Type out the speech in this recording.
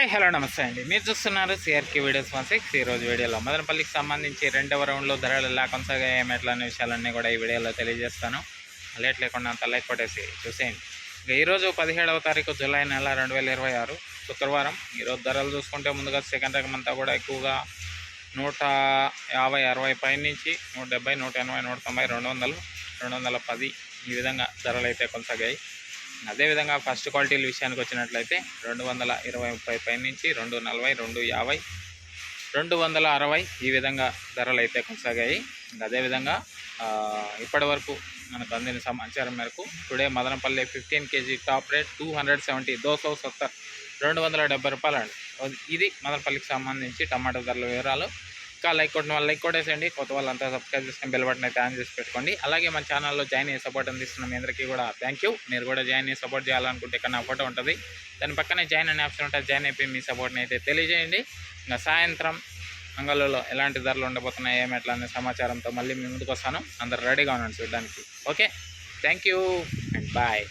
Hi hello నమస్తే అండి. మీరు చూస్తున్నారు సిఆర్కే వీడియోస్ 16. ఈరోజు వీడియోలో మదనపల్లికి సంబంధించి రెండవ రౌండ్లో ధరలు ఎలా కొనసాగాయి ఏమెట్లా అనే విషయాలన్నీ కూడా ఈ వీడియోలో తెలియజేస్తాను. లేట్ లేకుండా అంత లైక్ కొట్టేసి చూసేయండి. ఇక ఈరోజు 17వ తారీఖు జూలై నెల 2026 శుక్రవారం. ఈరోజు ధరలు చూసుకుంటే ముందుగా సెకండ్ రకం అంతా కూడా ఎక్కువగా 150, 60 పై నుంచి 170, 180, 190, 200, 210 ఈ విధంగా ధరలు అయితే కొనసాగాయి. అదేవిధంగా ఫస్ట్ క్వాలిటీల విషయానికి వచ్చినట్లయితే 220, 30 పై నుంచి 240, 250, 260 ఈ విధంగా ధరలు అయితే కొనసాగాయి. అదేవిధంగా ఇప్పటి వరకు మనకు అందిన సమాచారం మేరకు today Madanapalle 15 kg top rate 270, 270, 270 రూపాయలు అండి. ఇది మదనపల్లికి సంబంధించి టమాటో ధరల వివరాలు. ఇంకా లైక్ కొట్టిన వాళ్ళు లైక్ కొట్టేసేయండి. కొత్త వాళ్ళంతా సబ్స్క్రైబ్ చేసుకుని బెల్ బటన్ అయితే ఆన్ చేసి పెట్టుకోండి. అలాగే మన ఛానల్లో జాయిన్ అయ్యి సపోర్ట్ అందిస్తున్న మీ అందరికీ కూడా థ్యాంక్ యూ. మీరు కూడా జాయిన్ అయ్యి సపోర్ట్ చేయాలనుకుంటే ఇక్కడ నా ఫోటో ఉంటుంది, దాని పక్కనే జాయిన్ అనే ఆప్షన్ ఉంటుంది. జాయిన్ అయిపోయి మీ సపోర్ట్ని అయితే తెలియజేయండి. ఇంకా సాయంత్రం అంగళ్ళలో ఎలాంటి ధరలు ఉండబోతున్నాయి ఏమెట్లా అనే సమాచారంతో మళ్ళీ మీ ముందుకు వస్తాను. అందరు రెడీగా ఉన్నాను చూడడానికి. Okay, thank you and bye.